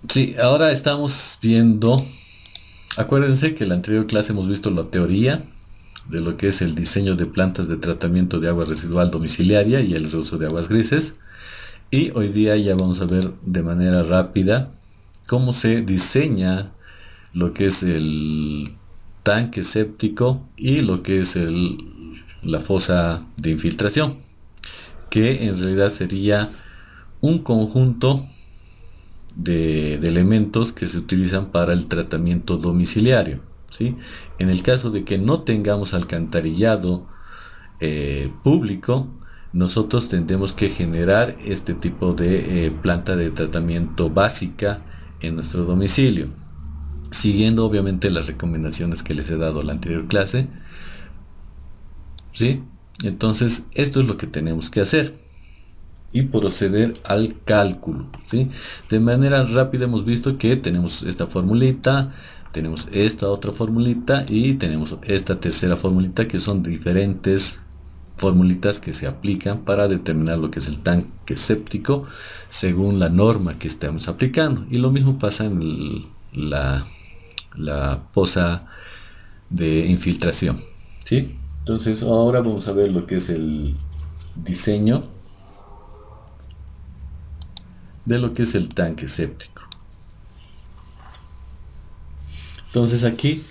Sí, ahora estamos viendo, acuérdense que en la anterior clase hemos visto la teoría de lo que es el diseño de plantas de tratamiento de agua residual domiciliaria y el reuso de aguas grises. Y hoy día ya vamos a ver de manera rápida cómo se diseña lo que es el tanque séptico y lo que es la fosa de infiltración, que en realidad sería un conjunto de elementos que se utilizan para el tratamiento domiciliario. ¿Sí? En el caso de que no tengamos alcantarillado público, nosotros tendremos que generar este tipo de planta de tratamiento básica en nuestro domicilio, siguiendo obviamente las recomendaciones que les he dado en la anterior clase. ¿Sí? Entonces, esto es lo que tenemos que hacer y proceder al cálculo. ¿Sí? De manera rápida hemos visto que tenemos esta formulita, tenemos esta otra formulita y tenemos esta tercera formulita, que son diferentes formulitas que se aplican para determinar lo que es el tanque séptico según la norma que estamos aplicando. Y lo mismo pasa en la poza de infiltración. ¿Sí? Entonces ahora vamos a ver lo que es el diseño de lo que es el tanque séptico. Entonces aquí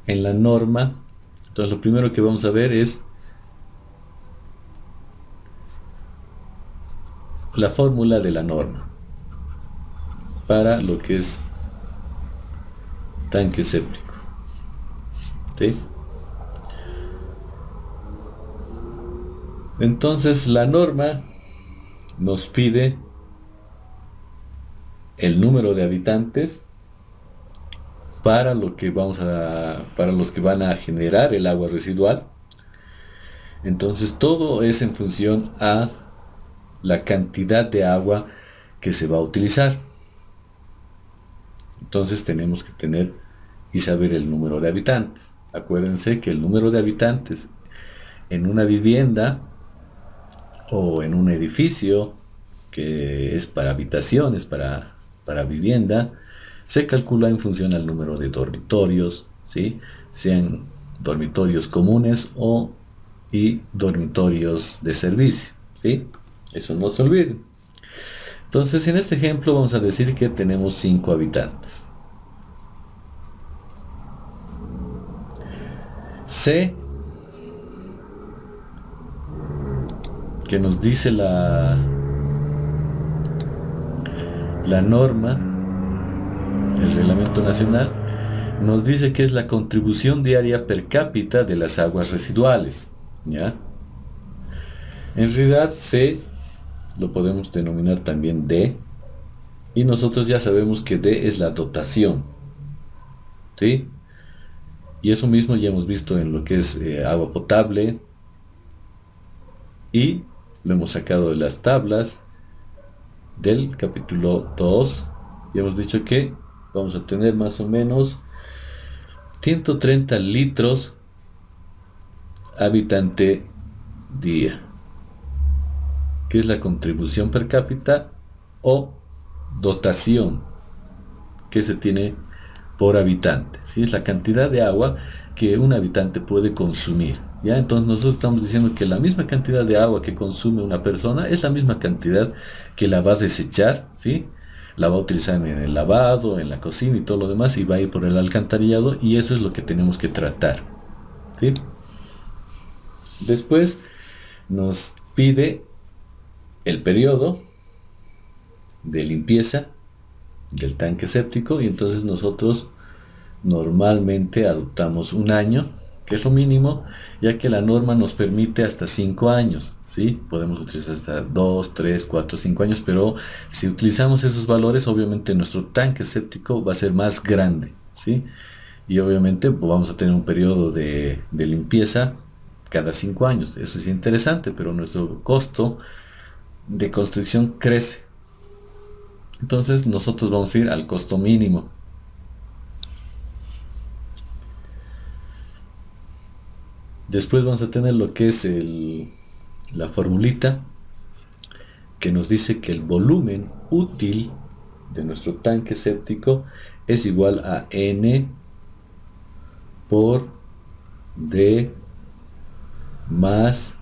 en la norma, entonces lo primero que vamos a ver es la fórmula de la norma para lo que es tanque séptico. ¿Sí? Entonces la norma nos pide el número de habitantes para lo que para los que van a generar el agua residual. Entonces todo es en función a la cantidad de agua que se va a utilizar. Entonces tenemos que tener y saber el número de habitantes. Acuérdense que el número de habitantes en una vivienda o en un edificio que es para habitaciones, para vivienda, se calcula en función al número de dormitorios, ¿sí? Sean dormitorios comunes y dormitorios de servicio, ¿sí? Eso no se olviden. Entonces, en este ejemplo vamos a decir que tenemos 5 habitantes. C, que nos dice la norma, el reglamento nacional, nos dice que es la contribución diaria per cápita de las aguas residuales. ¿Ya? En realidad C lo podemos denominar también D, y nosotros ya sabemos que D es la dotación. ¿Sí? Y eso mismo ya hemos visto en lo que es agua potable, y lo hemos sacado de las tablas del capítulo 2, y hemos dicho que vamos a tener más o menos 130 litros habitante día, que es la contribución per cápita o dotación que se tiene por habitante. ¿Sí? Es la cantidad de agua que un habitante puede consumir. ¿Ya? Entonces nosotros estamos diciendo que la misma cantidad de agua que consume una persona es la misma cantidad que la va a desechar, ¿sí? La va a utilizar en el lavado, en la cocina y todo lo demás, y va a ir por el alcantarillado, y eso es lo que tenemos que tratar. ¿Sí? Después nos pide el periodo de limpieza del tanque séptico, y entonces nosotros normalmente adoptamos un año, que es lo mínimo, ya que la norma nos permite hasta 5 años, ¿sí? Podemos utilizar hasta 2, 3, 4, 5 años, pero si utilizamos esos valores, obviamente nuestro tanque séptico va a ser más grande, ¿sí? Y obviamente vamos a tener un periodo de limpieza cada 5 años. Eso es interesante, pero nuestro costo de construcción crece. Entonces nosotros vamos a ir al costo mínimo. Después vamos a tener lo que es la formulita que nos dice que el volumen útil de nuestro tanque séptico es igual a N por D más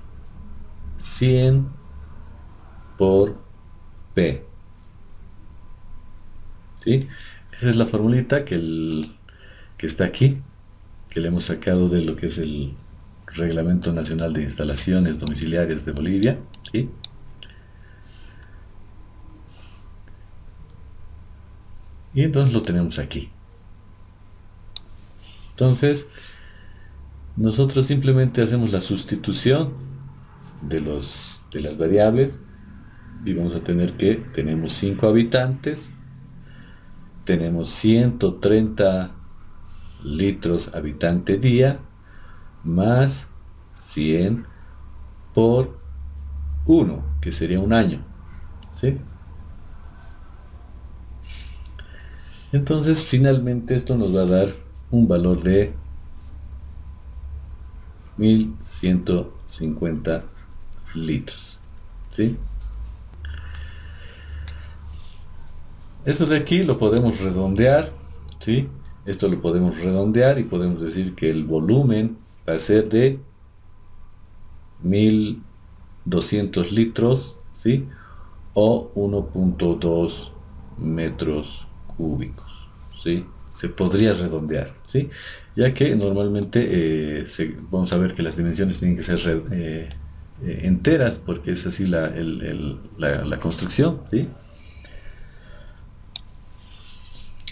100 por P. ¿Sí? Esa es la formulita que está aquí, que le hemos sacado de lo que es el Reglamento Nacional de Instalaciones Domiciliarias de Bolivia. ¿Sí? Y entonces lo tenemos aquí. Entonces, nosotros simplemente hacemos la sustitución de las variables y vamos a tener que tenemos 5 habitantes, tenemos 130 litros habitante día más 100 por 1, que sería un año. ¿Sí? Entonces, finalmente esto nos va a dar un valor de 1150 litros. ¿Sí? Esto de aquí lo podemos redondear. ¿Sí? Esto lo podemos redondear y podemos decir que el volumen va a ser de 1200 litros, ¿sí? O 1.2 metros cúbicos, ¿sí? Se podría redondear, ¿sí? Ya que normalmente vamos a ver que las dimensiones tienen que ser enteras, porque es así la construcción, ¿sí?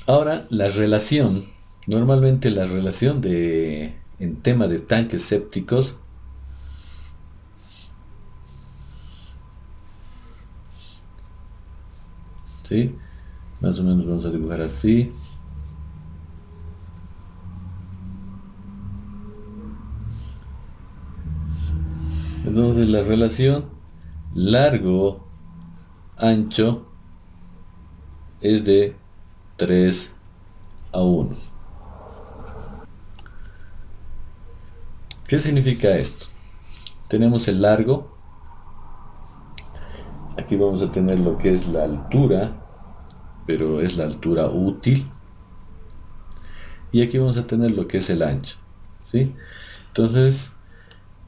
Ahora, la relación, normalmente la relación en tema de tanques sépticos, ¿sí? Más o menos vamos a dibujar así. Entonces la relación largo ancho es de 3:1. ¿Qué significa esto? Tenemos el largo. Aquí vamos a tener lo que es la altura, pero es la altura útil. Y aquí vamos a tener lo que es el ancho, ¿sí? Entonces,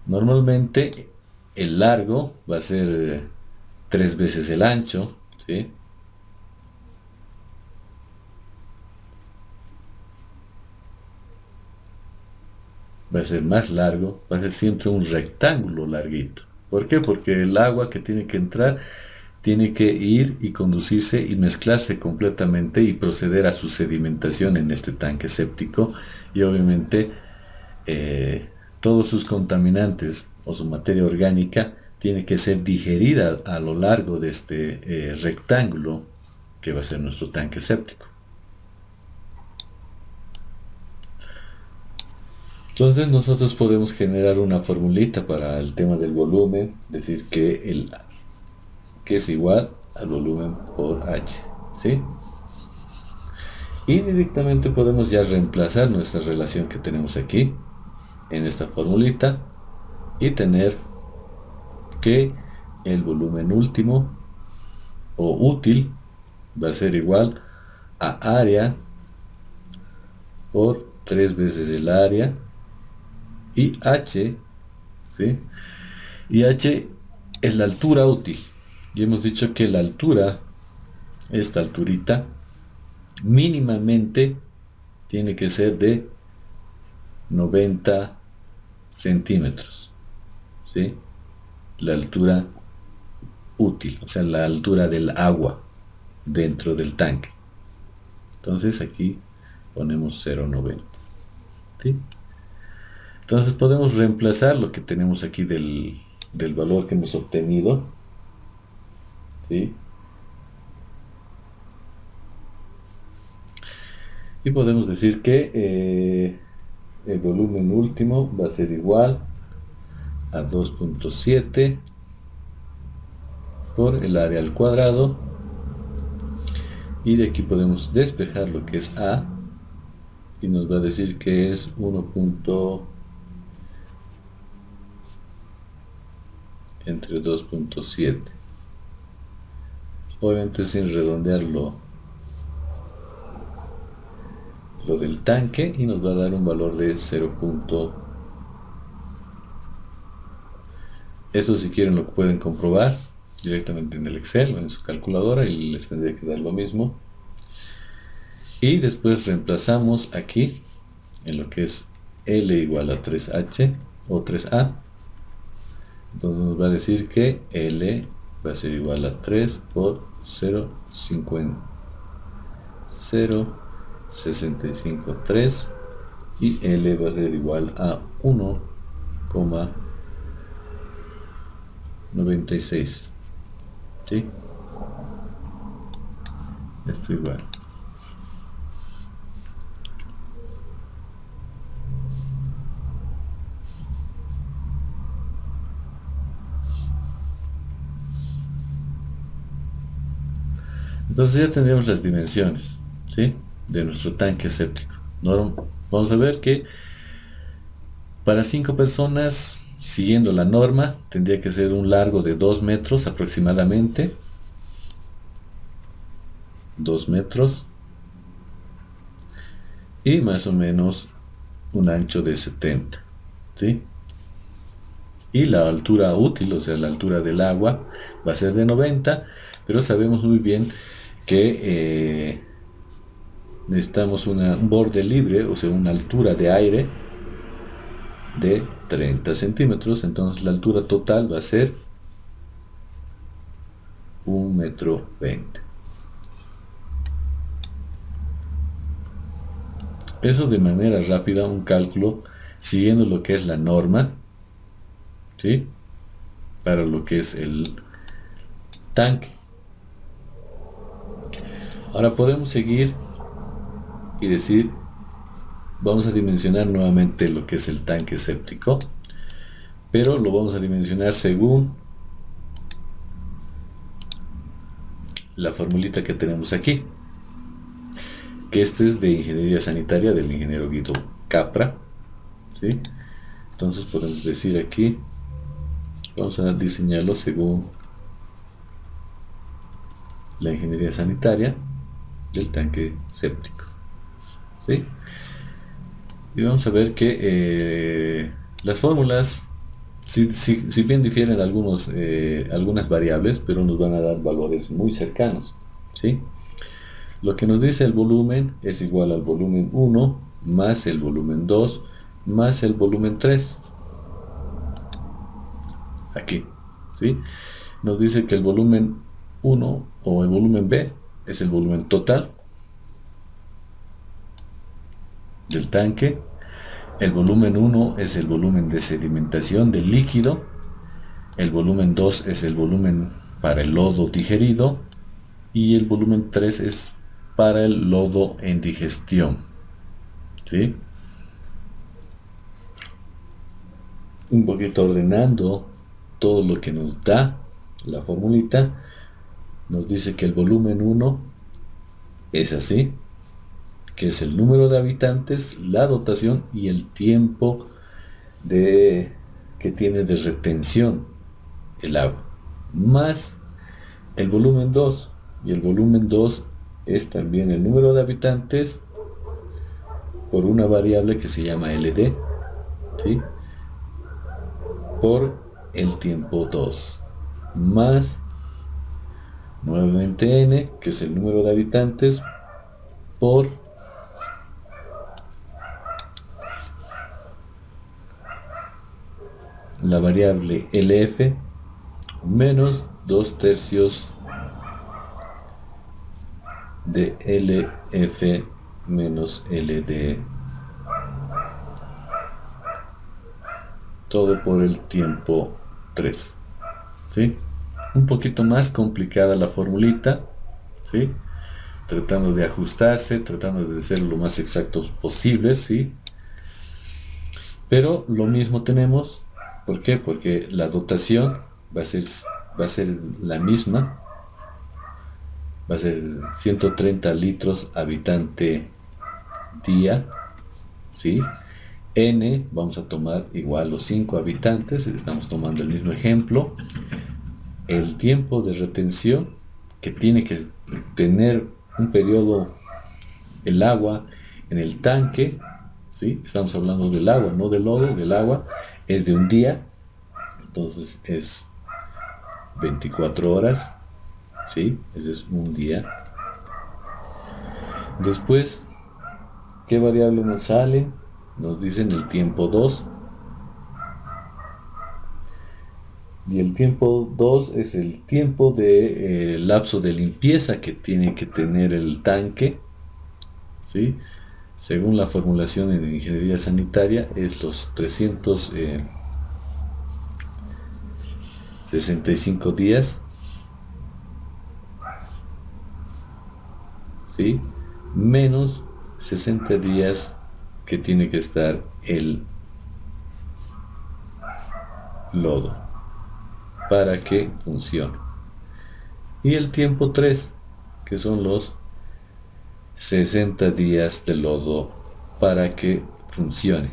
normalmente el largo va a ser 3 veces el ancho, ¿sí? Va a ser más largo, va a ser siempre un rectángulo larguito. ¿Por qué? Porque el agua que tiene que entrar tiene que ir y conducirse y mezclarse completamente y proceder a su sedimentación en este tanque séptico, y obviamente todos sus contaminantes o su materia orgánica tiene que ser digerida a lo largo de este rectángulo que va a ser nuestro tanque séptico. Entonces nosotros podemos generar una formulita para el tema del volumen, decir que es igual al volumen por H, ¿sí? Y directamente podemos ya reemplazar nuestra relación que tenemos aquí en esta formulita y tener que el volumen último o útil va a ser igual a área por 3 veces el área y H, ¿sí? Y H es la altura útil. Y hemos dicho que la altura, esta alturita, mínimamente tiene que ser de 90 centímetros, ¿sí? La altura útil, o sea, la altura del agua dentro del tanque. Entonces aquí ponemos 0,90, ¿sí? Entonces podemos reemplazar lo que tenemos aquí del valor que hemos obtenido, ¿sí? Y podemos decir que el volumen último va a ser igual a 2.7 por el área al cuadrado, y de aquí podemos despejar lo que es A y nos va a decir que es 1. Entre 2.7, obviamente sin redondear lo del tanque, y nos va a dar un valor de 0. Eso, si quieren, lo pueden comprobar directamente en el Excel o en su calculadora y les tendría que dar lo mismo. Y después reemplazamos aquí en lo que es L igual a 3H o 3A. Entonces nos va a decir que L va a ser igual a 3 por 0,653 y L va a ser igual a 1,96. ¿Sí? Esto igual. Entonces ya tendríamos las dimensiones, ¿sí?, de nuestro tanque séptico. Ahora vamos a ver que para 5 personas, siguiendo la norma, tendría que ser un largo de 2 metros aproximadamente. 2 metros. Y más o menos un ancho de 70, ¿sí? Y la altura útil, o sea, la altura del agua, va a ser de 90, pero sabemos muy bien que necesitamos un borde libre, o sea, una altura de aire de 30 centímetros. Entonces la altura total va a ser 1,20 m. Eso de manera rápida, un cálculo siguiendo lo que es la norma, ¿sí?, para lo que es el tanque. Ahora podemos seguir y decir, vamos a dimensionar nuevamente lo que es el tanque séptico, pero lo vamos a dimensionar según la formulita que tenemos aquí, que este es de ingeniería sanitaria del ingeniero Guido Capra, ¿sí? Entonces podemos decir aquí, vamos a diseñarlo según la ingeniería sanitaria del tanque séptico, ¿sí? Y vamos a ver que las fórmulas, si bien difieren algunas variables, pero nos van a dar valores muy cercanos, ¿sí? Lo que nos dice el volumen es igual al volumen 1 más el volumen 2 más el volumen 3. Aquí, ¿sí? Nos dice que el volumen 1 o el volumen B es el volumen total del tanque. El volumen 1 es el volumen de sedimentación del líquido. El volumen 2 es el volumen para el lodo digerido. Y el volumen 3 es para el lodo en digestión, ¿sí? Un poquito ordenando todo lo que nos da la formulita, nos dice que el volumen 1 es así, que es el número de habitantes, la dotación y el tiempo que tiene de retención el agua, más el volumen 2, y el volumen 2 es también el número de habitantes por una variable que se llama LD, ¿sí?, por el tiempo 2, más nuevamente n, que es el número de habitantes, por la variable LF, menos 2/3 de LF menos LD, todo por el tiempo 3, ¿sí? Un poquito más complicada la formulita, ¿sí?, tratando de ajustarse, tratando de ser lo más exactos posible, ¿sí? Pero lo mismo tenemos. ¿Por qué? Porque la dotación va a ser la misma, va a ser 130 litros habitante día, ¿sí? N, vamos a tomar igual los 5 habitantes, estamos tomando el mismo ejemplo. El tiempo de retención, que tiene que tener un periodo el agua en el tanque, ¿sí? Estamos hablando del agua, no del lodo, del agua, es de un día, entonces es 24 horas, ¿sí? Ese es un día. Después, ¿qué variable nos sale? Nos dicen el tiempo 2. Y el tiempo 2 es el tiempo de lapso de limpieza que tiene que tener el tanque, ¿sí? Según la formulación en ingeniería sanitaria, es los 365 días, ¿sí? Menos 60 días que tiene que estar el lodo para que funcione. Y el tiempo 3, que son los 60 días de lodo para que funcione.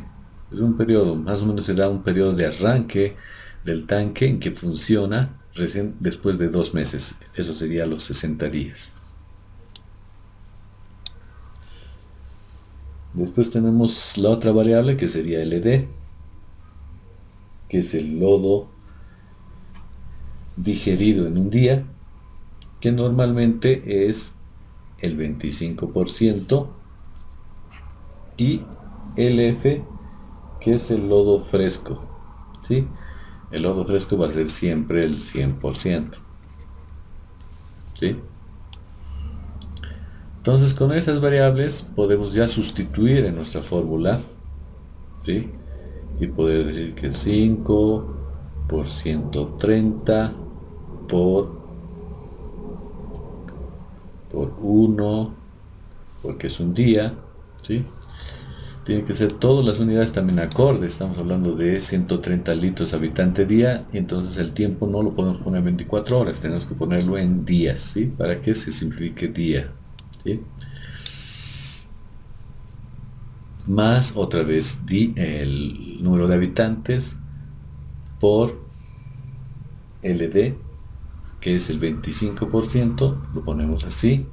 Es un periodo, más o menos se da un periodo de arranque del tanque en que funciona recién después de 2 meses. Eso sería los 60 días. Después tenemos la otra variable que sería LD, que es el lodo digerido en un día, que normalmente es el 25%, y LF, que es el lodo fresco, ¿sí? El lodo fresco va a ser siempre el 100%, ¿sí? Entonces con esas variables podemos ya sustituir en nuestra fórmula, ¿sí? Y poder decir que 5 por 130 por 1, porque es un día, ¿sí? Tiene que ser todas las unidades también acordes. Estamos hablando de 130 litros habitante día, y entonces el tiempo no lo podemos poner en 24 horas, tenemos que ponerlo en días, ¿sí? Para que se simplifique día, ¿sí? Más otra vez el número de habitantes por LD, que es el 25%, lo ponemos así,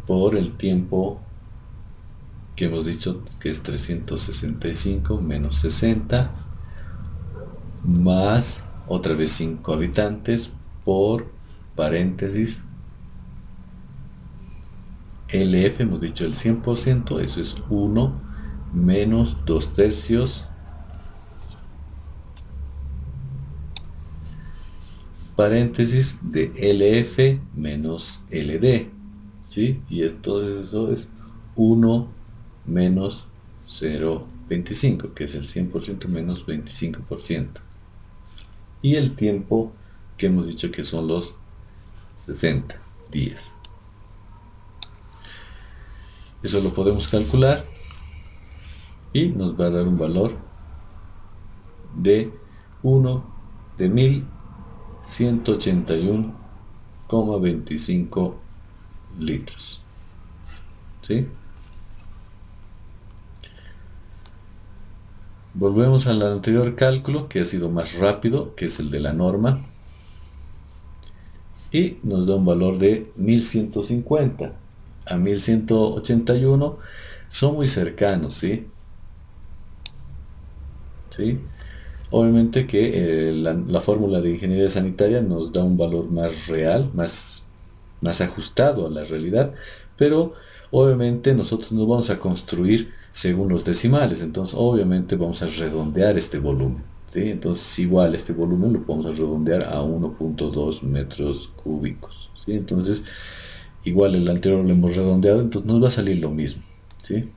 por el tiempo que hemos dicho que es 365 menos 60, más otra vez 5 habitantes por paréntesis LF, hemos dicho el 100%, eso es 1 menos 2 tercios paréntesis de LF menos LD, ¿sí? Y entonces eso es 1 menos 0,25, que es el 100% menos 25%. Y el tiempo que hemos dicho que son los 60 días. Eso lo podemos calcular y nos va a dar un valor de 1181,25 litros, ¿sí? Volvemos al anterior cálculo, que ha sido más rápido, que es el de la norma, y nos da un valor de 1150 a 1181. Son muy cercanos, ¿sí? ¿Sí? Obviamente que la fórmula de ingeniería sanitaria nos da un valor más real, más ajustado a la realidad, pero obviamente nosotros no vamos a construir según los decimales, entonces obviamente vamos a redondear este volumen, ¿sí? Entonces igual este volumen lo podemos redondear a 1,2 metros cúbicos, ¿sí? Entonces igual el anterior lo hemos redondeado, entonces nos va a salir lo mismo, ¿sí?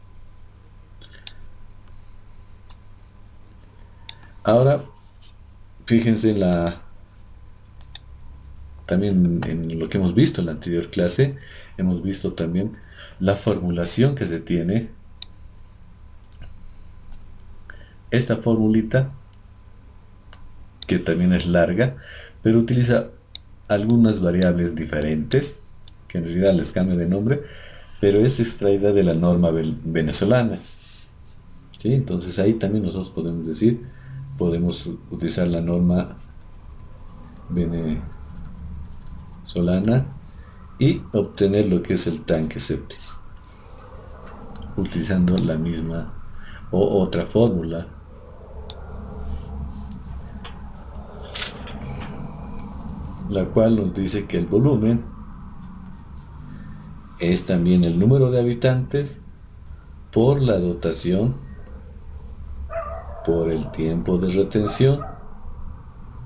Ahora fíjense también en lo que hemos visto en la anterior clase, hemos visto también la formulación que se tiene. Esta formulita, que también es larga, pero utiliza algunas variables diferentes, que en realidad les cambia de nombre, pero es extraída de la norma venezolana, ¿sí? Entonces ahí también nosotros podemos utilizar la norma venezolana y obtener lo que es el tanque séptico utilizando la misma o otra fórmula, la cual nos dice que el volumen es también el número de habitantes por la dotación por el tiempo de retención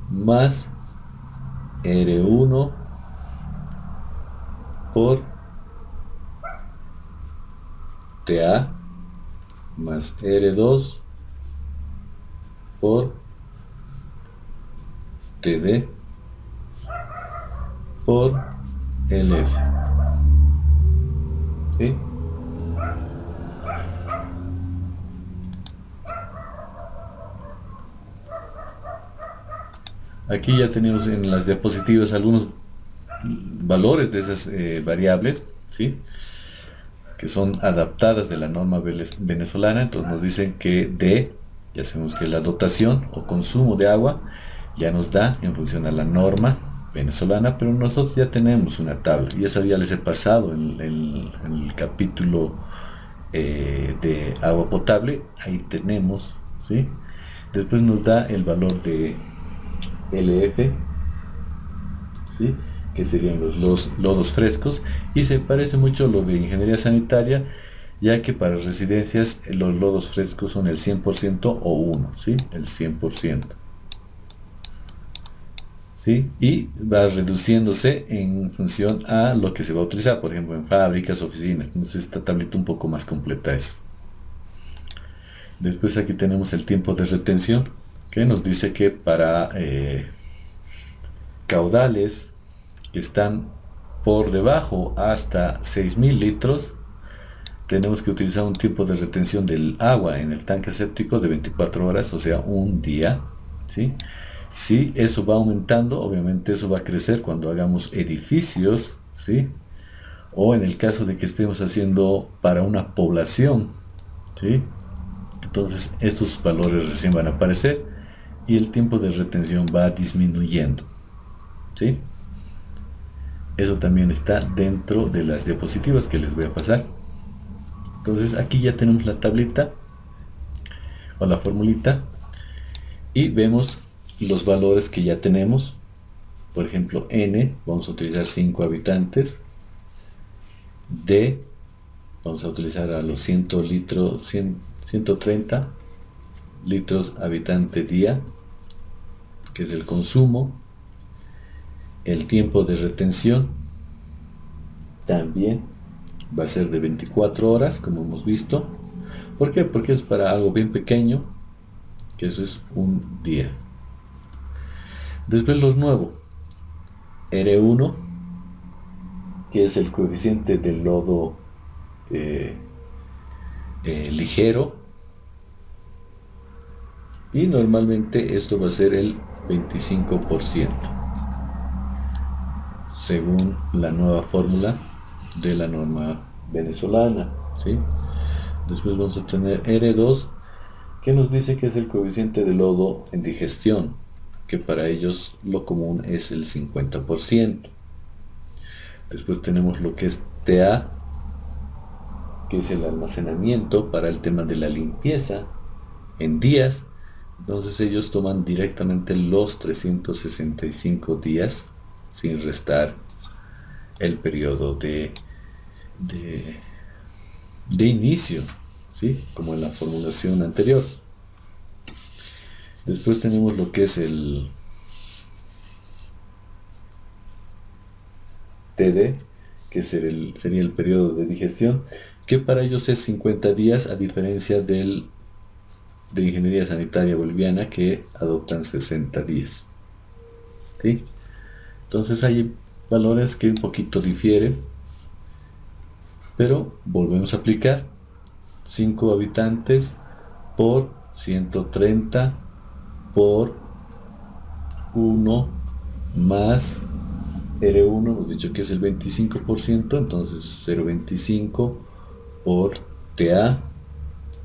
más R1 por TA más R2 por TD por LF. ¿Sí? Aquí ya tenemos en las diapositivas algunos valores de esas variables, ¿sí? Que son adaptadas de la norma venezolana. Entonces nos dicen que D, ya sabemos que la dotación o consumo de agua ya nos da en función a la norma venezolana, pero nosotros ya tenemos una tabla y eso ya les he pasado en el capítulo de agua potable. Ahí tenemos, ¿sí? Después nos da el valor de LF, ¿sí? Que serían los lodos frescos, y se parece mucho a lo de ingeniería sanitaria, ya que para residencias los lodos frescos son el 100% o 1, ¿sí? El 100%. ¿Sí? Y va reduciéndose en función a lo que se va a utilizar, por ejemplo, en fábricas, oficinas. Entonces esta tablita un poco más completa es. Después aquí tenemos el tiempo de retención, que nos dice que para caudales que están por debajo hasta 6.000 litros, tenemos que utilizar un tiempo de retención del agua en el tanque séptico de 24 horas, o sea, un día, ¿sí? Si eso va aumentando, obviamente eso va a crecer cuando hagamos edificios, ¿sí? O en el caso de que estemos haciendo para una población, ¿sí? Entonces estos valores recién van a aparecer y el tiempo de retención va disminuyendo, ¿sí? Eso también está dentro de las diapositivas que les voy a pasar. Entonces aquí ya tenemos la tablita o la formulita y vemos los valores que ya tenemos. Por ejemplo, N, vamos a utilizar 5 habitantes. D, vamos a utilizar a los 130 litros habitante día, que es el consumo. El tiempo de retención también va a ser de 24 horas, como hemos visto. ¿Por qué? Porque es para algo bien pequeño, que eso es un día. Después los nuevos, R1, que es el coeficiente del lodo ligero, y normalmente esto va a ser el 25%, según la nueva fórmula de la norma venezolana, ¿sí? Después vamos a tener R2, que nos dice que es el coeficiente de lodo en digestión, que para ellos lo común es el 50%. Después tenemos lo que es TA, que es el almacenamiento para el tema de la limpieza en días. Entonces ellos toman directamente los 365 días sin restar el periodo de inicio, ¿sí? Como en la formulación anterior. Después tenemos lo que es el TD, que sería el periodo de digestión, que para ellos es 50 días, a diferencia de ingeniería sanitaria boliviana, que adoptan 60 días, ¿sí? Entonces hay valores que un poquito difieren, pero volvemos a aplicar 5 habitantes por 130 por 1 más R1, hemos dicho que es el 25%, entonces 0,25 por TA,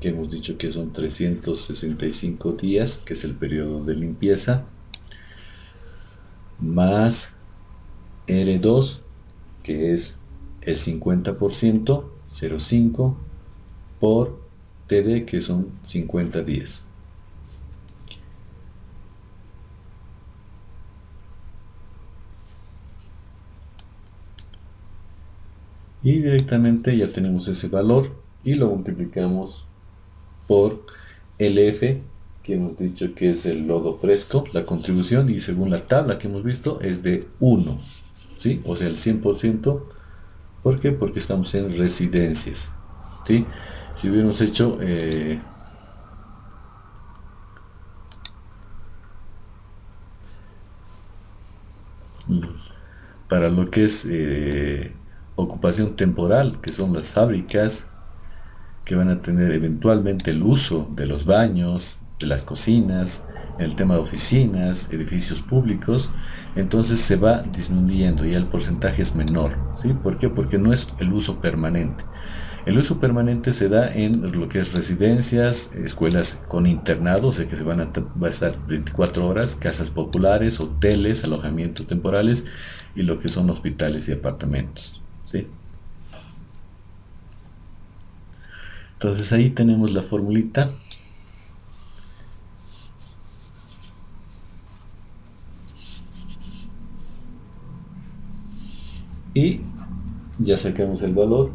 que hemos dicho que son 365 días, que es el periodo de limpieza, más R2, que es el 50%, 0,5, por TD, que son 50/10. Y directamente ya tenemos ese valor y lo multiplicamos por el F, que hemos dicho que es el lodo fresco, la contribución, y según la tabla que hemos visto es de 1, ¿sí? O sea, el 100%. ¿Por qué? Porque estamos en residencias, ¿sí? Si hubiéramos hecho para lo que es ocupación temporal, que son las fábricas, que van a tener eventualmente el uso de los baños, de las cocinas, en el tema de oficinas, edificios públicos, entonces se va disminuyendo y el porcentaje es menor, ¿sí? ¿Por qué? Porque no es el uso permanente. El uso permanente se da en lo que es residencias, escuelas con internado, o sea que va a estar 24 horas, casas populares, hoteles, alojamientos temporales y lo que son hospitales y apartamentos, ¿sí? Entonces ahí tenemos la formulita. Y ya sacamos el valor.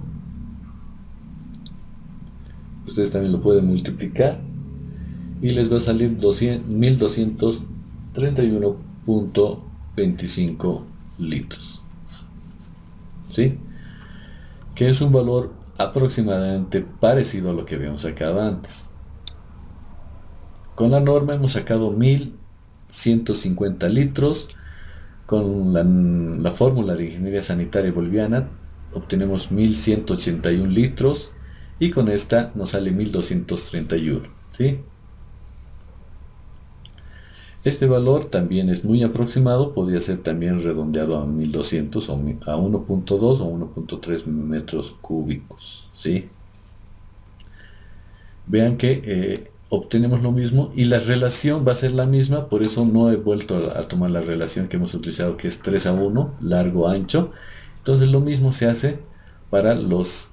Ustedes también lo pueden multiplicar y les va a salir 1231.25 litros, ¿sí? Que es un valor aproximadamente parecido a lo que habíamos sacado antes. Con la norma hemos sacado 1150 litros. Con la fórmula de ingeniería sanitaria boliviana obtenemos 1181 litros y con esta nos sale 1231, ¿sí? Este valor también es muy aproximado, podría ser también redondeado a 1200 o a 1.2 o 1.3 metros cúbicos, ¿sí? Vean que obtenemos lo mismo y la relación va a ser la misma, por eso no he vuelto a tomar la relación que hemos utilizado, que es 3:1, largo, ancho. Entonces lo mismo se hace para las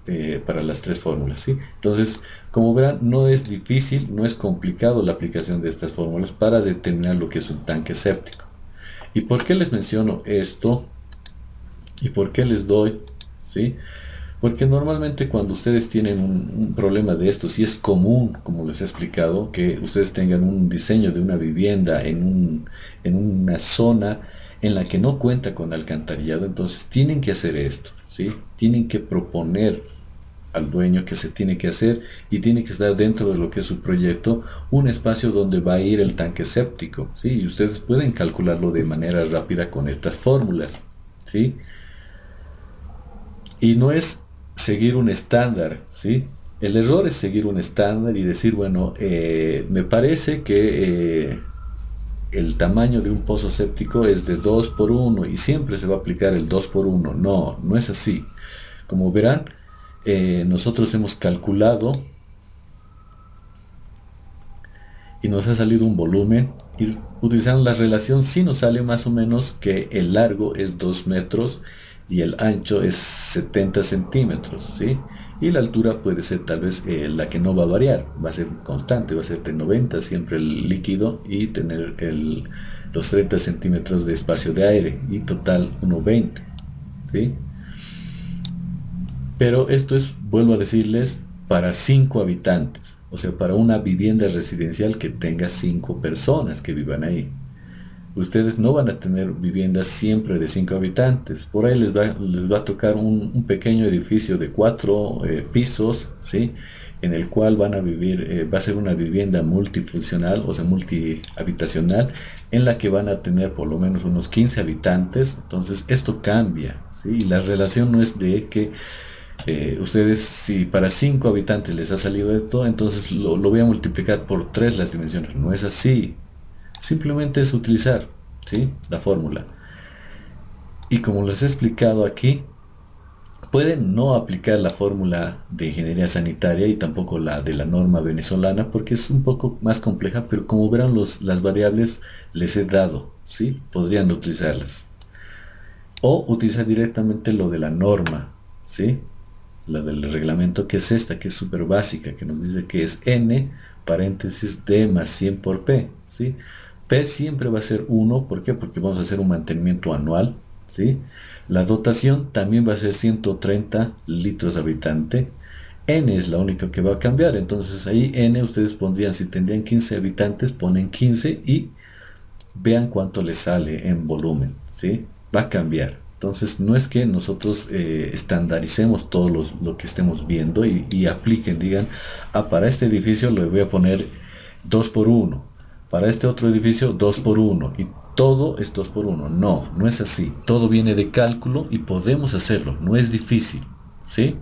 tres fórmulas, ¿sí? Entonces, como verán, no es difícil, no es complicado la aplicación de estas fórmulas para determinar lo que es un tanque séptico. ¿Y por qué les menciono esto? ¿Y por qué les doy? ¿Sí? Porque normalmente cuando ustedes tienen un problema de estos, y es común, como les he explicado, que ustedes tengan un diseño de una vivienda en una zona en la que no cuenta con alcantarillado, entonces tienen que hacer esto, ¿sí? Tienen que proponer al dueño que se tiene que hacer y tiene que estar dentro de lo que es su proyecto un espacio donde va a ir el tanque séptico, ¿sí? Y ustedes pueden calcularlo de manera rápida con estas fórmulas, ¿sí? Y no es seguir un estándar, ¿sí? El error es seguir un estándar y decir, bueno, me parece que el tamaño de un pozo séptico es de 2:1 y siempre se va a aplicar el 2:1. No, no es así. Como verán, nosotros hemos calculado y nos ha salido un volumen y utilizando la relación sí nos sale más o menos que el largo es 2 metros y el ancho es 70 centímetros, ¿sí? Y la altura puede ser tal vez la que no va a variar, va a ser constante, va a ser de 90 siempre el líquido y tener los 30 centímetros de espacio de aire y total 1,20, ¿sí? Pero esto es, vuelvo a decirles, para 5 habitantes, o sea, para una vivienda residencial que tenga 5 personas que vivan ahí. Ustedes no van a tener viviendas siempre de 5 habitantes. Por ahí les va a tocar un pequeño edificio de 4 pisos, ¿sí? En el cual van a vivir, va a ser una vivienda multifuncional, o sea, multihabitacional, en la que van a tener por lo menos unos 15 habitantes. Entonces, esto cambia, ¿sí? Y la relación no es de que ustedes, si para 5 habitantes les ha salido esto, entonces lo voy a multiplicar por 3 las dimensiones. No es así. Simplemente es utilizar, ¿sí? La fórmula. Y como les he explicado aquí, pueden no aplicar la fórmula de ingeniería sanitaria y tampoco la de la norma venezolana porque es un poco más compleja, pero como verán las variables les he dado, ¿sí? Podrían utilizarlas. o utilizar directamente lo de la norma, ¿sí? La del reglamento, que es esta, que es súper básica, que nos dice que es n paréntesis d más 100 por p, ¿sí? P siempre va a ser 1, ¿por qué? Porque vamos a hacer un mantenimiento anual, ¿sí? La dotación también va a ser 130 litros habitante. N es la única que va a cambiar, entonces ahí n ustedes pondrían, si tendrían 15 habitantes, ponen 15 y vean cuánto les sale en volumen, ¿sí? Va a cambiar. Entonces no es que nosotros estandaricemos todo lo que estemos viendo y apliquen, digan, para este edificio le voy a poner 2 por 1, para este otro edificio 2 por 1 y todo es 2 por 1. No, no es así. Todo viene de cálculo y podemos hacerlo, no es difícil, ¿sí?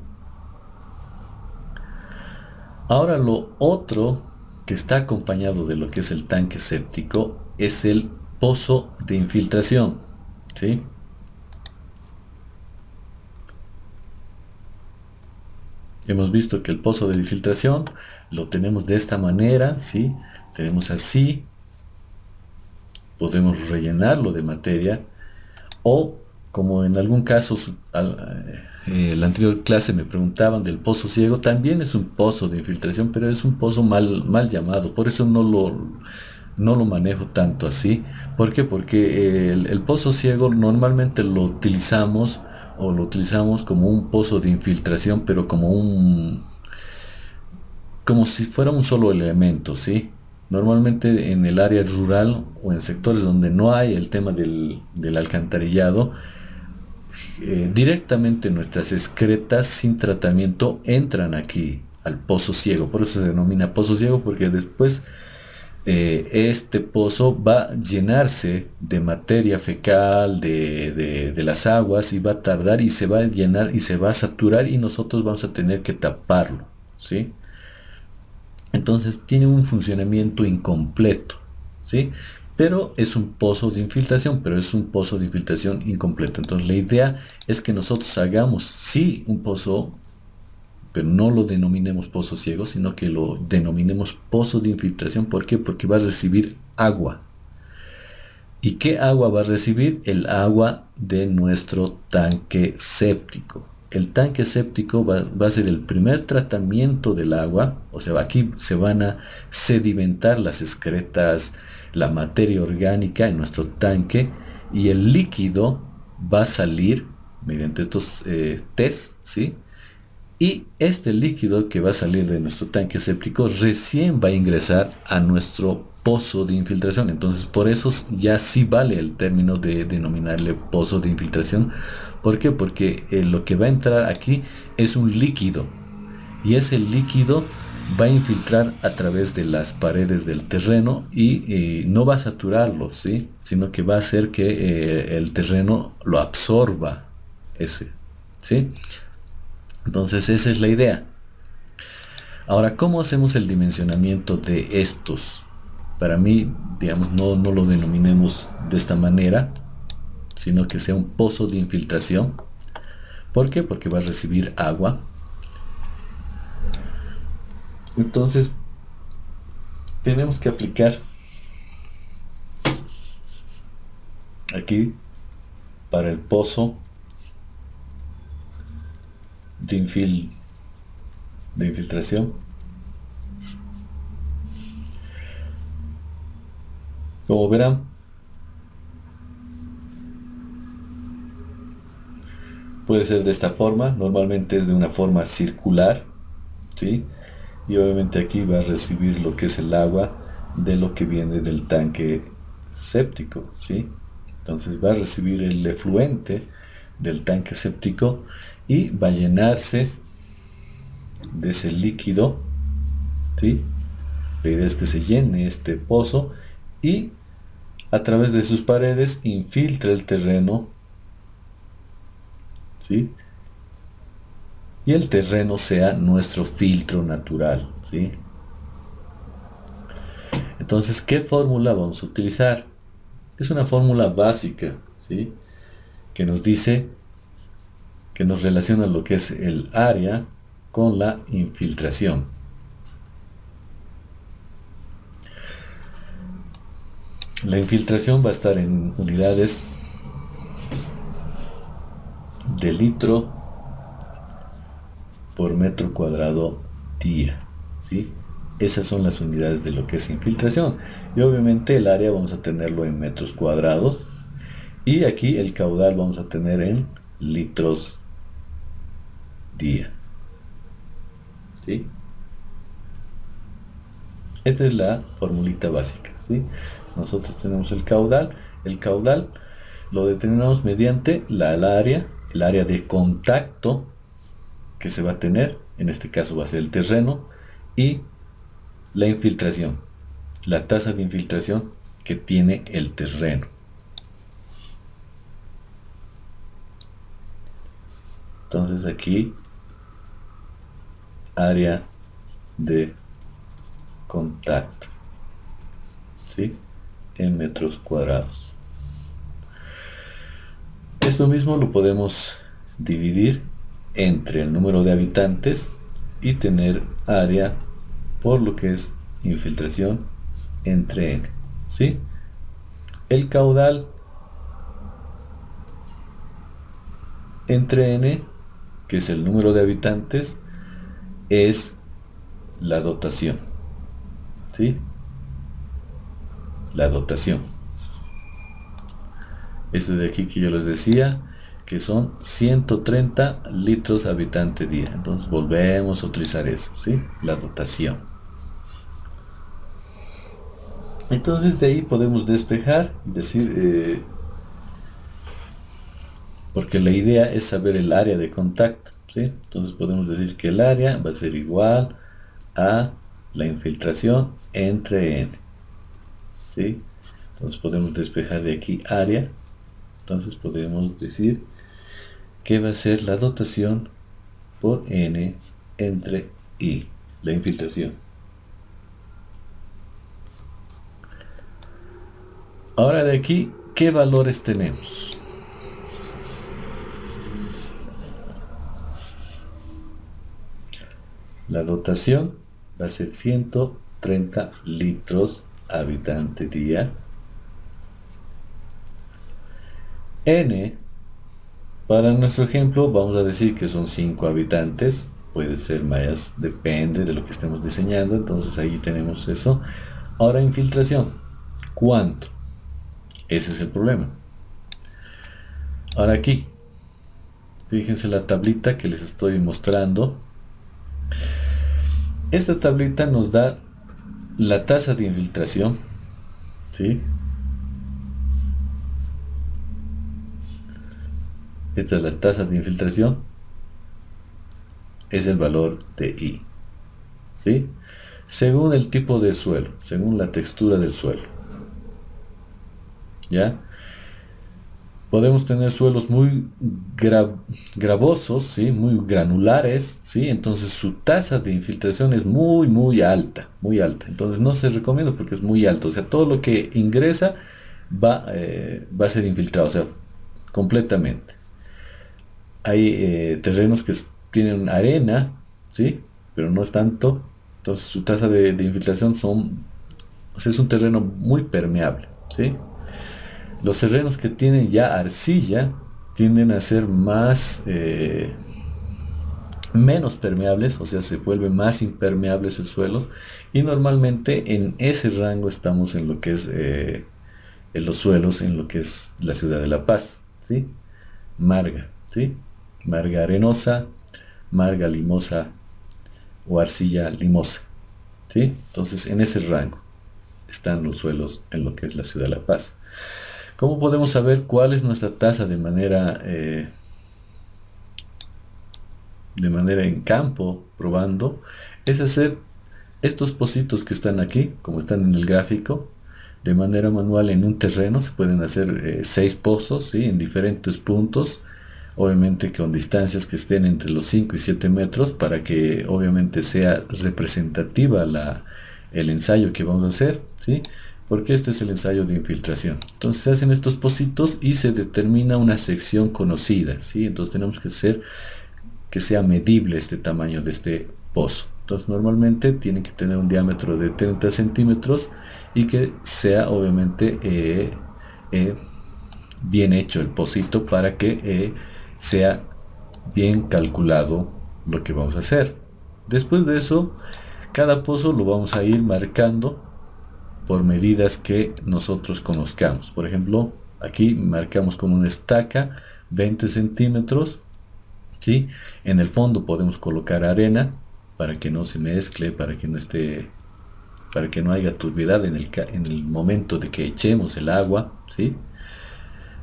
Ahora lo otro que está acompañado de lo que es el tanque séptico es el pozo de infiltración, ¿sí? Hemos visto que el pozo de infiltración lo tenemos de esta manera, ¿sí? Tenemos así, podemos rellenarlo de materia o como en algún caso la anterior clase me preguntaban del pozo ciego, también es un pozo de infiltración, pero es un pozo mal llamado, por eso no lo manejo tanto así. ¿Por qué? Porque el pozo ciego normalmente lo utilizamos o lo utilizamos como un pozo de infiltración, pero como si fuera un solo elemento, ¿sí? Normalmente en el área rural o en sectores donde no hay el tema del alcantarillado, directamente nuestras excretas sin tratamiento entran aquí al pozo ciego. Por eso se denomina pozo ciego, porque después este pozo va a llenarse de materia fecal de las aguas y va a tardar y se va a llenar y se va a saturar y nosotros vamos a tener que taparlo, ¿sí? Entonces tiene un funcionamiento incompleto, ¿sí? Pero es un pozo de infiltración, pero es un pozo de infiltración incompleto. Entonces la idea es que nosotros hagamos, sí, un pozo, pero no lo denominemos pozo ciego, sino que lo denominemos pozo de infiltración. ¿Por qué? Porque va a recibir agua. ¿Y qué agua va a recibir? El agua de nuestro tanque séptico. El tanque séptico va a ser el primer tratamiento del agua, o sea, aquí se van a sedimentar las excretas, la materia orgánica en nuestro tanque y el líquido va a salir mediante estos test, ¿sí? Y este líquido que va a salir de nuestro tanque séptico recién va a ingresar a nuestro pozo de infiltración. Entonces por eso ya sí vale el término de denominarle pozo de infiltración. ¿Por qué? Porque lo que va a entrar aquí es un líquido y ese líquido va a infiltrar a través de las paredes del terreno y no va a saturarlo, ¿sí? Sino que va a hacer que el terreno lo absorba ese, ¿sí? Entonces esa es la idea. Ahora, ¿cómo hacemos el dimensionamiento de estos? Para mí, digamos, no lo denominemos de esta manera, sino que sea un pozo de infiltración. ¿Por qué? Porque va a recibir agua. Entonces, tenemos que aplicar aquí para el pozo de infiltración. Como verán, puede ser de esta forma, normalmente es de una forma circular, ¿sí? Y obviamente aquí va a recibir lo que es el agua de lo que viene del tanque séptico, ¿sí? Entonces va a recibir el efluente del tanque séptico y va a llenarse de ese líquido, ¿sí? La idea es que se llene este pozo y a través de sus paredes infiltra el terreno, ¿sí? Y el terreno sea nuestro filtro natural, ¿sí? Entonces, ¿qué fórmula vamos a utilizar? Es una fórmula básica, ¿sí? Que nos dice, que nos relaciona lo que es el área con la infiltración. La infiltración va a estar en unidades de litro por metro cuadrado día, ¿sí? Esas son las unidades de lo que es infiltración. Y obviamente el área vamos a tenerlo en metros cuadrados. Y aquí el caudal vamos a tener en litros día, ¿sí? Esta es la formulita básica, ¿sí? Nosotros tenemos el caudal. El caudal lo determinamos mediante el área de contacto que se va a tener. En este caso va a ser el terreno. Y la infiltración, la tasa de infiltración que tiene el terreno. Entonces aquí, área de contacto, ¿sí? En metros cuadrados. Esto mismo lo podemos dividir entre el número de habitantes y tener área por lo que es infiltración entre n, ¿sí? El caudal entre n, que es el número de habitantes, es la dotación, ¿sí? La dotación. Esto de aquí que yo les decía, que son 130 litros habitante día. Entonces volvemos a utilizar eso, ¿sí? La dotación. Entonces de ahí podemos despejar y decir, porque la idea es saber el área de contacto, ¿sí? Entonces podemos decir que el área va a ser igual a la infiltración entre n, ¿sí? Entonces podemos despejar de aquí área. Entonces podemos decir que va a ser la dotación por n entre i, la infiltración. Ahora de aquí, ¿qué valores tenemos? La dotación va a ser 130 litros habitante día. N, para nuestro ejemplo, vamos a decir que son 5 habitantes. Puede ser más, depende de lo que estemos diseñando. Entonces ahí tenemos eso. Ahora infiltración. ¿Cuánto? Ese es el problema. Ahora aquí, fíjense la tablita que les estoy mostrando. Esta tablita nos da la tasa de infiltración, ¿sí? Esta es la tasa de infiltración, es el valor de I, ¿sí? Según el tipo de suelo, según la textura del suelo, ¿ya? Podemos tener suelos muy gravosos, ¿sí? Muy granulares, ¿sí? Entonces su tasa de infiltración es muy alta, muy alta. Entonces no se recomienda porque es muy alto. O sea, todo lo que ingresa va a ser infiltrado, o sea, completamente. Hay terrenos que tienen arena, ¿sí? Pero no es tanto. Entonces su tasa de infiltración o sea, es un terreno muy permeable, ¿sí? Los terrenos que tienen ya arcilla tienden a ser menos permeables, o sea, se vuelve más impermeables el suelo, y normalmente en ese rango estamos en lo que es en los suelos, en lo que es la ciudad de La Paz, ¿sí? Marga, ¿sí? Marga arenosa, marga limosa o arcilla limosa, ¿sí? Entonces en ese rango están los suelos en lo que es la ciudad de La Paz. ¿Cómo podemos saber cuál es nuestra tasa de manera en campo, probando? Es hacer estos pocitos que están aquí, como están en el gráfico, de manera manual en un terreno. Se pueden hacer 6 pozos, ¿sí? En diferentes puntos, obviamente con distancias que estén entre los 5 y 7 metros, para que obviamente sea representativa el ensayo que vamos a hacer, ¿sí? Porque este es el ensayo de infiltración. Entonces se hacen estos pocitos y se determina una sección conocida, ¿sí? Entonces tenemos que hacer que sea medible este tamaño de este pozo. Entonces normalmente tiene que tener un diámetro de 30 centímetros y que sea obviamente bien hecho el pocito para que sea bien calculado lo que vamos a hacer. Después de eso, cada pozo lo vamos a ir marcando por medidas que nosotros conozcamos. Por ejemplo, aquí marcamos con una estaca 20 centímetros, ¿sí? En el fondo podemos colocar arena para que no se mezcle, para que no haya turbiedad en el momento de que echemos el agua, ¿sí?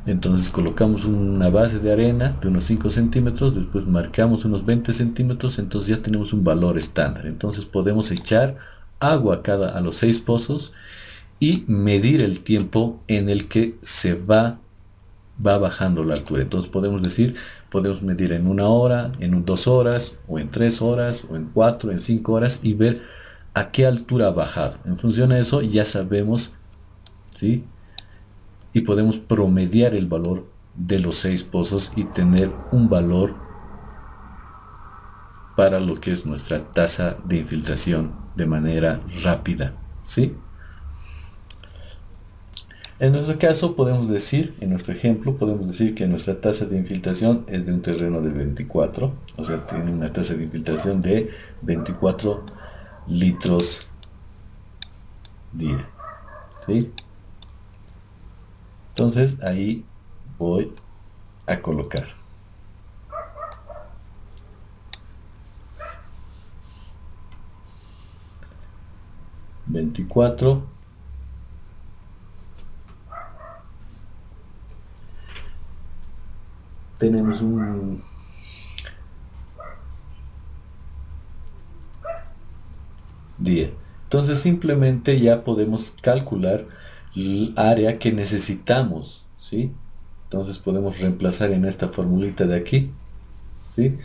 Entonces colocamos una base de arena de unos 5 centímetros, después marcamos unos 20 centímetros, entonces ya tenemos un valor estándar. Entonces podemos echar agua a los 6 pozos y medir el tiempo en el que se va bajando la altura. Entonces podemos medir en 1 hora, en 2 horas, o en 3 horas, o en 4, en 5 horas, y ver a qué altura ha bajado. En función de eso ya sabemos, ¿sí? Y podemos promediar el valor de los 6 pozos y tener un valor para lo que es nuestra tasa de infiltración de manera rápida, ¿sí? En nuestro caso en nuestro ejemplo, podemos decir que nuestra tasa de infiltración es de un terreno de 24, o sea, tiene una tasa de infiltración de 24 litros día, ¿sí? Entonces ahí voy a colocar 24 tenemos un día. Entonces simplemente ya podemos calcular el área que necesitamos, ¿sí? Entonces podemos reemplazar en esta formulita de aquí, ¿sí?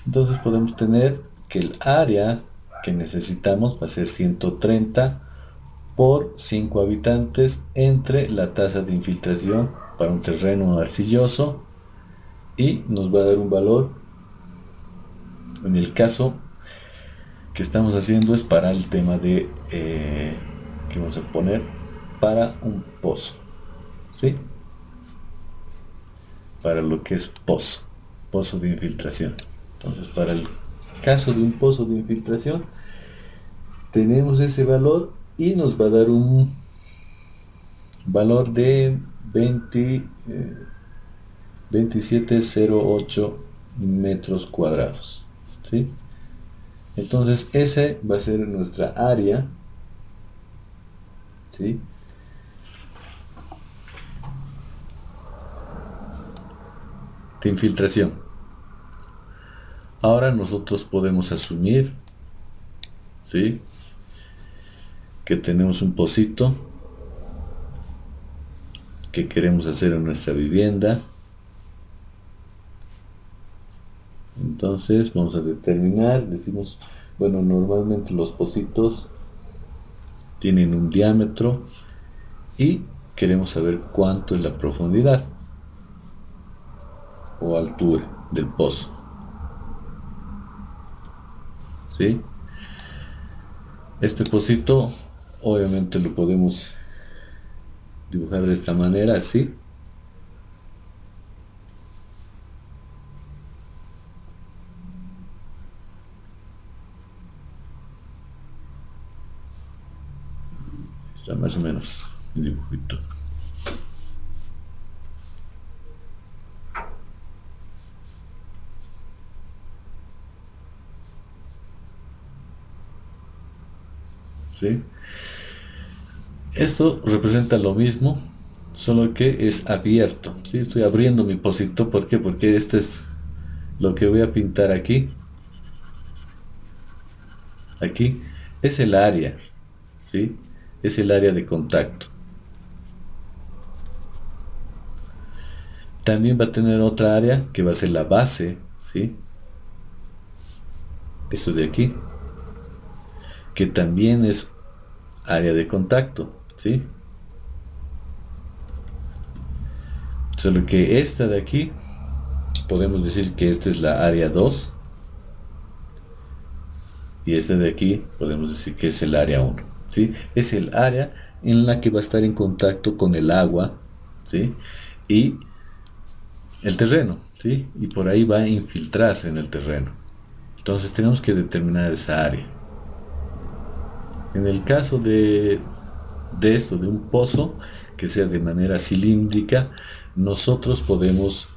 Entonces podemos tener que el área que necesitamos va a ser 130 por 5 habitantes entre la tasa de infiltración para un terreno arcilloso, y nos va a dar un valor. En el caso que estamos haciendo es para el tema de que vamos a poner para un pozo, ¿sí? Para lo que es pozo de infiltración. Entonces, para el caso de un pozo de infiltración, tenemos ese valor y nos va a dar un valor de 2708 metros cuadrados, ¿sí? Entonces ese va a ser nuestra área, ¿sí? De infiltración. Ahora nosotros podemos asumir, ¿sí?, que tenemos un pocito que queremos hacer en nuestra vivienda. Entonces vamos a determinar, decimos, bueno, normalmente los pocitos tienen un diámetro y queremos saber cuánto es la profundidad o altura del pozo, ¿sí? Este pocito obviamente lo podemos dibujar de esta manera, así. Está más o menos el dibujito. ¿Sí? Esto representa lo mismo, solo que es abierto, ¿sí? Estoy abriendo mi pocito. ¿Por qué? Porque este es lo que voy a pintar aquí. Aquí es el área, ¿sí? Es el área de contacto. También va a tener otra área que va a ser la base, ¿sí? Esto de aquí, que también es área de contacto, ¿sí? Solo que esta de aquí, podemos decir que esta es la área 2, y esta de aquí podemos decir que es el área 1, ¿sí? Es el área en la que va a estar en contacto con el agua, ¿sí?, y el terreno. ¿sí? Y por ahí va a infiltrarse en el terreno. Entonces tenemos que determinar esa área. En el caso de esto, de un pozo que sea de manera cilíndrica, nosotros podemos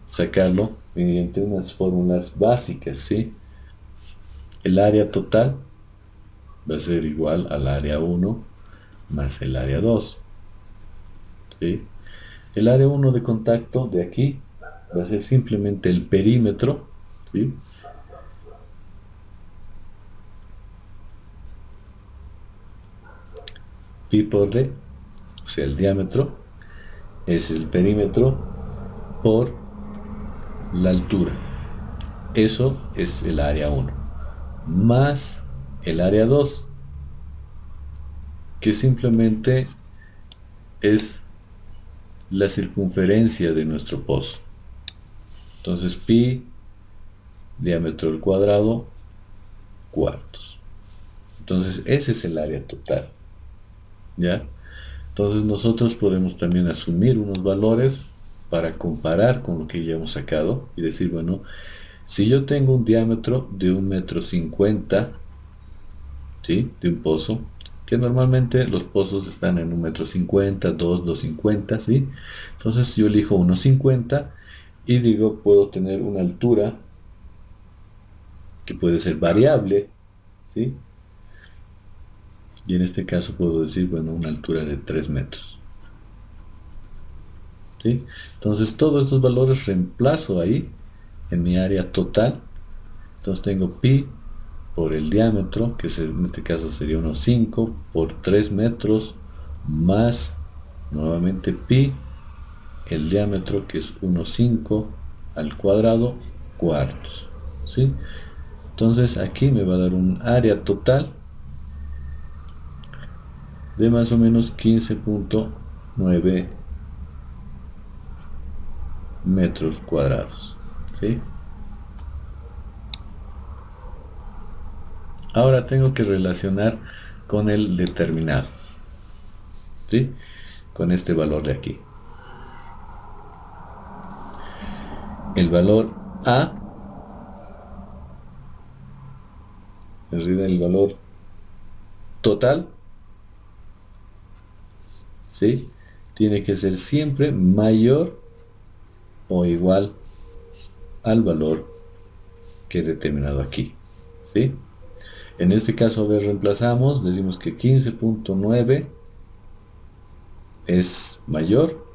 sacarlo mediante unas fórmulas básicas, ¿sí? El área total va a ser igual al área 1 más el área 2, ¿sí? El área 1 de contacto de aquí va a ser simplemente el perímetro, ¿sí? Pi por d, o sea, el diámetro, es el perímetro por la altura. Eso es el área 1. Más el área 2, que simplemente es la circunferencia de nuestro pozo. Entonces, pi, diámetro al cuadrado, cuartos. Entonces, ese es el área total. ¿Ya? Entonces, nosotros podemos también asumir unos valores para comparar con lo que ya hemos sacado y decir, bueno, si yo tengo un diámetro de 1,50 m, ¿sí? De un pozo, que normalmente los pozos están en 1,50 m, 2,50 m, ¿sí? Entonces yo elijo 1,50 m y digo, puedo tener una altura que puede ser variable, ¿sí? Y en este caso puedo decir, bueno, una altura de 3 metros, ¿sí? Entonces todos estos valores reemplazo ahí en mi área total. Entonces tengo pi por el diámetro, que en este caso sería unos 5 por 3 metros, más nuevamente pi, el diámetro, que es 1,5 al cuadrado, cuartos, ¿sí? Entonces aquí me va a dar un área total de más o menos 15,9 metros cuadrados, ¿sí? Ahora tengo que relacionar con el determinado, ¿sí? Con este valor de aquí. El valor A, en realidad el valor total, ¿sí? Tiene que ser siempre mayor o igual al valor que he determinado aquí, ¿sí? En este caso, a ver, reemplazamos, decimos que 15,9 es mayor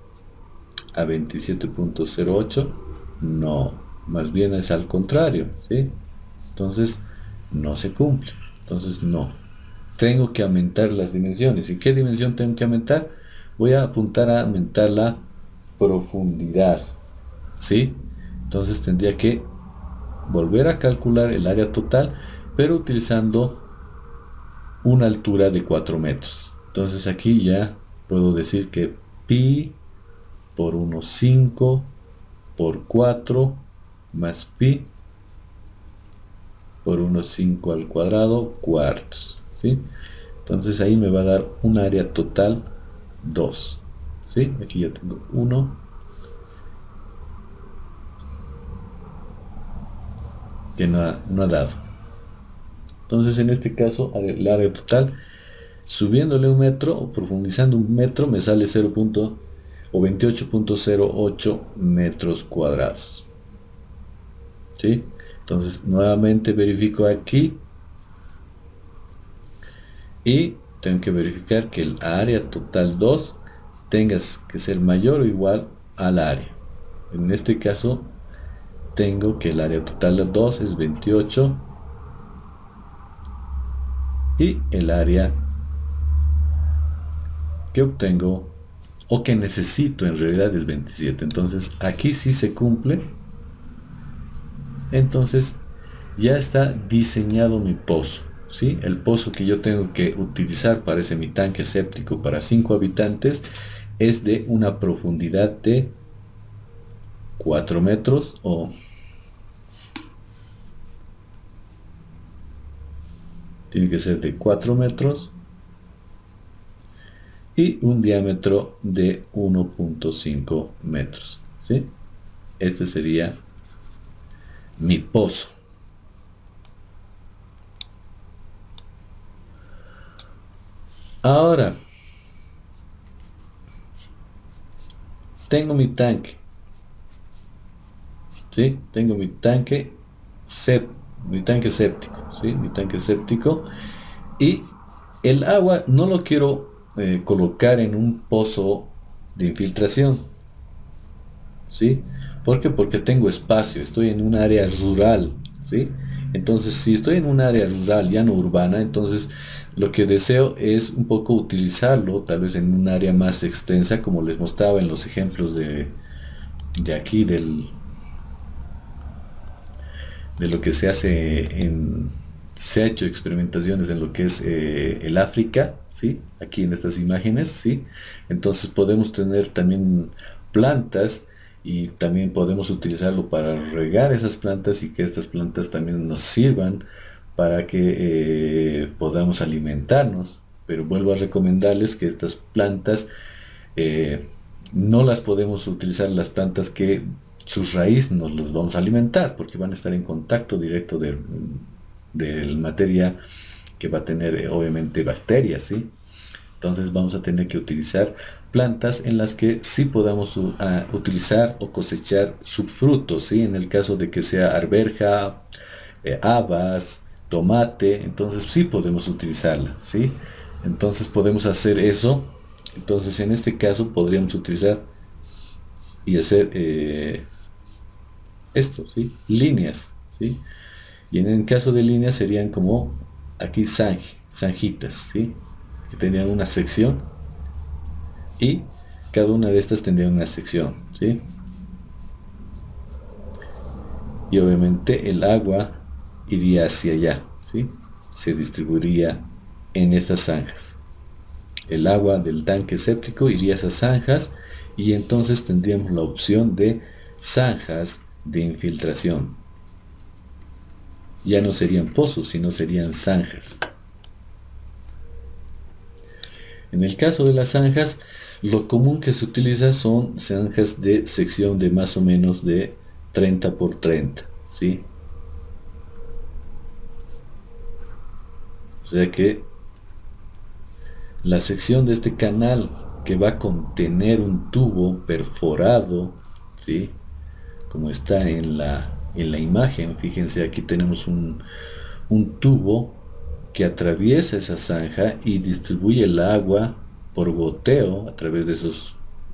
a 27,08, no, más bien es al contrario, ¿sí? Entonces, no se cumple, entonces no. Tengo que aumentar las dimensiones. ¿Y qué dimensión tengo que aumentar? Voy a apuntar a aumentar la profundidad, ¿sí? Entonces tendría que volver a calcular el área total, pero utilizando una altura de 4 metros. Entonces aquí ya puedo decir que pi por 1,5 por 4 más pi por 1,5 al cuadrado cuartos, ¿sí? Entonces ahí me va a dar un área total 2, ¿sí? Aquí ya tengo 1 que no ha dado. Entonces en este caso el área total, subiéndole un metro o profundizando un metro, me sale 28,08 metros cuadrados, ¿sí? Entonces nuevamente verifico aquí y tengo que verificar que el área total 2 tenga que ser mayor o igual al área. En este caso tengo que el área total de 2 es 28 y el área que obtengo o que necesito en realidad es 27. Entonces aquí sí se cumple. Entonces ya está diseñado mi pozo, ¿sí? El pozo que yo tengo que utilizar para ese mi tanque séptico para 5 habitantes es de una profundidad de 4 metros o tiene que ser de 4 metros y un diámetro de 1,5 metros, ¿sí? Este sería mi pozo. Ahora, tengo mi tanque. ¿Sí? Tengo mi tanque séptico. ¿Sí? Mi tanque séptico. Y el agua no lo quiero colocar en un pozo de infiltración. ¿Sí? ¿Por qué? Porque tengo espacio, estoy en un área rural, ¿sí? Entonces, si estoy en un área rural, ya no urbana, entonces lo que deseo es un poco utilizarlo, tal vez en un área más extensa, como les mostraba en los ejemplos de aquí, de lo que se hace se ha hecho experimentaciones en lo que es el África, ¿sí? Aquí en estas imágenes, ¿sí? Entonces podemos tener también plantas y también podemos utilizarlo para regar esas plantas y que estas plantas también nos sirvan para que podamos alimentarnos. Pero vuelvo a recomendarles que estas plantas eh, no las podemos utilizar las plantas que sus raíces nos los vamos a alimentar porque van a estar en contacto directo del materia que va a tener obviamente bacterias, ¿sí? Entonces vamos a tener que utilizar plantas en las que sí podamos utilizar o cosechar subfrutos, ¿sí? En el caso de que sea arveja, habas, tomate, entonces sí podemos utilizarla, ¿sí? Entonces podemos hacer eso. Entonces en este caso podríamos utilizar y hacer esto, ¿sí? Líneas, ¿sí? Y en el caso de líneas serían como aquí zanjitas, ¿sí? Que tendrían una sección y cada una de estas tendría una sección, ¿sí? Y obviamente el agua iría hacia allá, ¿sí? Se distribuiría en estas zanjas. El agua del tanque séptico iría a esas zanjas y entonces tendríamos la opción de zanjas de infiltración. Ya no serían pozos, sino serían zanjas. En el caso de las zanjas, lo común que se utiliza son zanjas de sección de más o menos de 30 por 30, ¿sí? O sea que la sección de este canal que va a contener un tubo perforado, ¿sí? Como está en la imagen, fíjense, aquí tenemos un tubo que atraviesa esa zanja y distribuye el agua por goteo a través de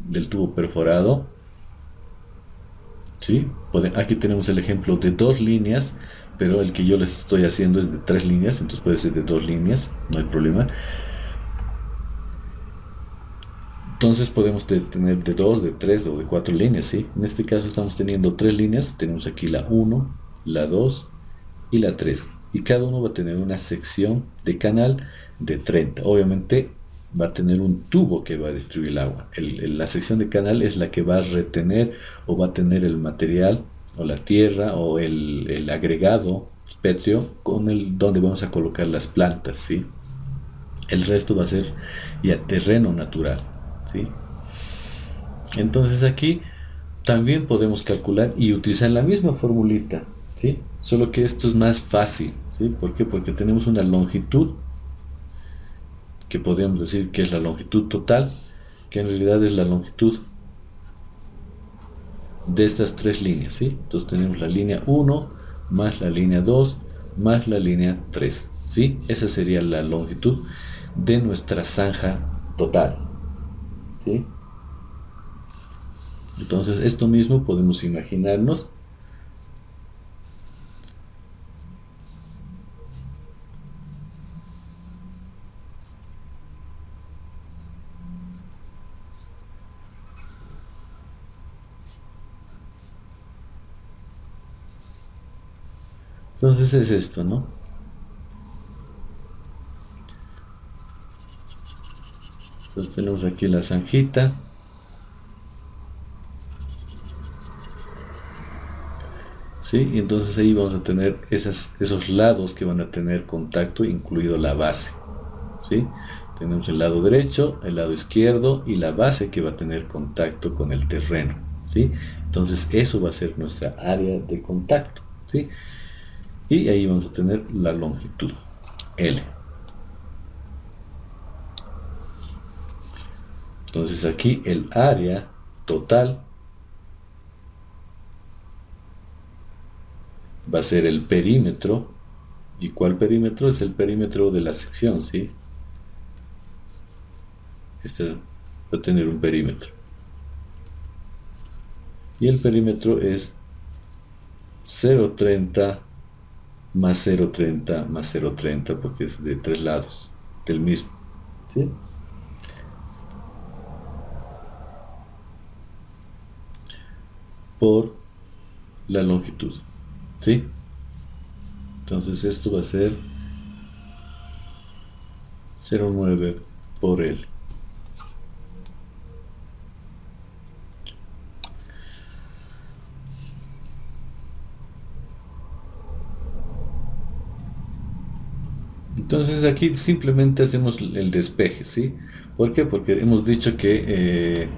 del tubo perforado, ¿sí? Aquí tenemos el ejemplo de dos líneas, pero el que yo les estoy haciendo es de tres líneas, entonces puede ser de dos líneas, no hay problema. Entonces podemos tener de dos, de tres o de cuatro líneas, ¿sí? En este caso estamos teniendo tres líneas, tenemos aquí la 1, la 2 y la 3. Y cada uno va a tener una sección de canal de 30. Obviamente va a tener un tubo que va a distribuir el agua. La sección de canal es la que va a retener o va a tener el material o la tierra o el agregado pétreo donde vamos a colocar las plantas, ¿sí? El resto va a ser ya terreno natural, ¿sí? Entonces aquí también podemos calcular y utilizar la misma formulita, ¿sí? Solo que esto es más fácil, ¿sí? ¿Por qué? Porque tenemos una longitud que podríamos decir que es la longitud total, que en realidad es la longitud de estas tres líneas, ¿sí? Entonces tenemos la línea 1 más la línea 2 más la línea 3, ¿sí? Esa sería la longitud de nuestra zanja total, ¿sí? Entonces esto mismo podemos imaginarnos. Entonces es esto, ¿no? Entonces tenemos aquí la zanjita. ¿Sí? Y entonces ahí vamos a tener esos lados que van a tener contacto, incluido la base, ¿sí? Tenemos el lado derecho, el lado izquierdo y la base que va a tener contacto con el terreno, ¿sí? Entonces eso va a ser nuestra área de contacto, ¿sí? Y ahí vamos a tener la longitud, L. Entonces aquí el área total va a ser el perímetro. ¿Y cuál perímetro? Es el perímetro de la sección, ¿sí? Este va a tener un perímetro. Y el perímetro es 0,30 más 0,30 más 0,30 porque es de 3 lados del mismo, ¿sí? Por la longitud, ¿sí? Entonces esto va a ser 0,9 por L. Entonces aquí simplemente hacemos el despeje, ¿sí? ¿Por qué? Porque hemos dicho que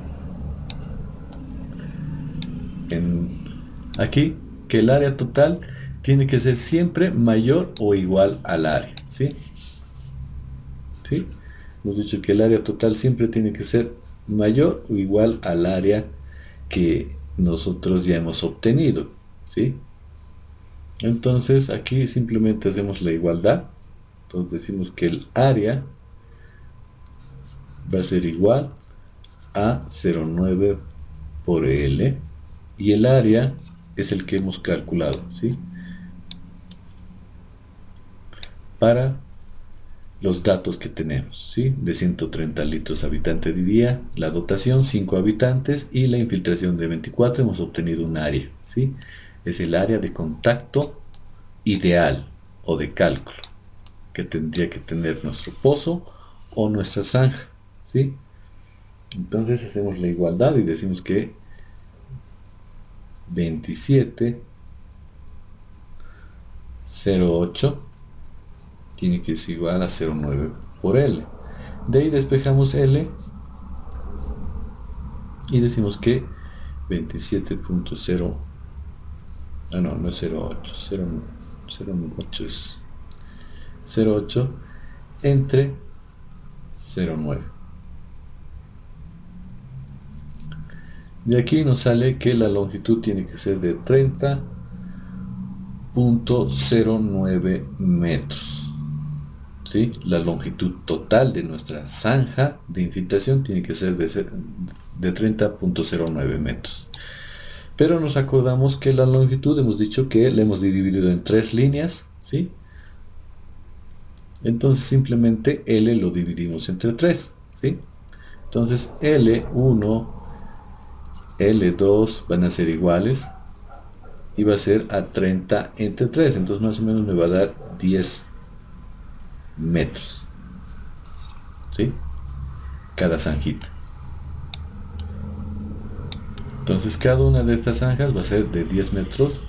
aquí que el área total tiene que ser siempre mayor o igual al área, ¿sí? ¿Sí? Hemos dicho que el área total siempre tiene que ser mayor o igual al área que nosotros ya hemos obtenido, ¿sí? Entonces aquí simplemente hacemos la igualdad. Entonces decimos que el área va a ser igual a 0,9 por L y el área es el que hemos calculado, ¿sí? Para los datos que tenemos, ¿sí? De 130 litros habitante de día, la dotación 5 habitantes y la infiltración de 24, hemos obtenido un área, ¿sí? Es el área de contacto ideal o de cálculo que tendría que tener nuestro pozo o nuestra zanja, ¿sí? Entonces hacemos la igualdad y decimos que 27,08 tiene que ser igual a 0,9 por L. De ahí despejamos L y decimos que 27,0, no es 0,8, 0,8 es 0,8 entre 0,9. De aquí nos sale que la longitud tiene que ser de 30,09 metros. ¿Sí? La longitud total de nuestra zanja de infiltración tiene que ser de 30,09 metros. Pero nos acordamos que la longitud hemos dicho que la hemos dividido en 3 líneas, ¿sí? Entonces simplemente L lo dividimos entre 3, ¿sí? Entonces L1, L2 van a ser iguales y va a ser a 30 entre 3, entonces más o menos me va a dar 10 metros, ¿sí? Cada zanjita. Entonces cada una de estas zanjas va a ser de 10 metros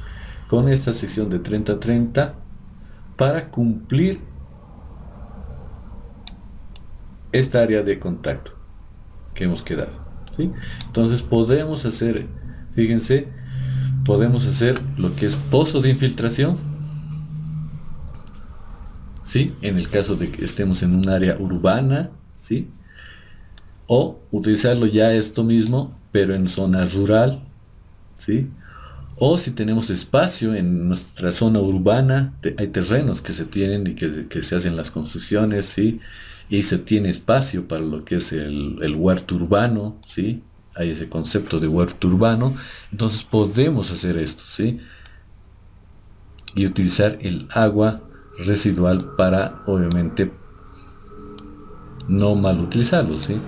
con esta sección de 30-30 para cumplir esta área de contacto que hemos quedado, ¿sí? Entonces podemos hacer, fíjense, podemos hacer lo que es pozo de infiltración, ¿sí? En el caso de que estemos en un área urbana, ¿sí? O utilizarlo ya esto mismo, pero en zona rural, ¿sí? O si tenemos espacio en nuestra zona urbana, hay terrenos que se tienen y que se hacen las construcciones, ¿sí? Y se tiene espacio para lo que es el huerto urbano, ¿sí? Hay ese concepto de huerto urbano, entonces podemos hacer esto, ¿sí? Y utilizar el agua residual para, obviamente, no mal utilizarlo, ¿sí?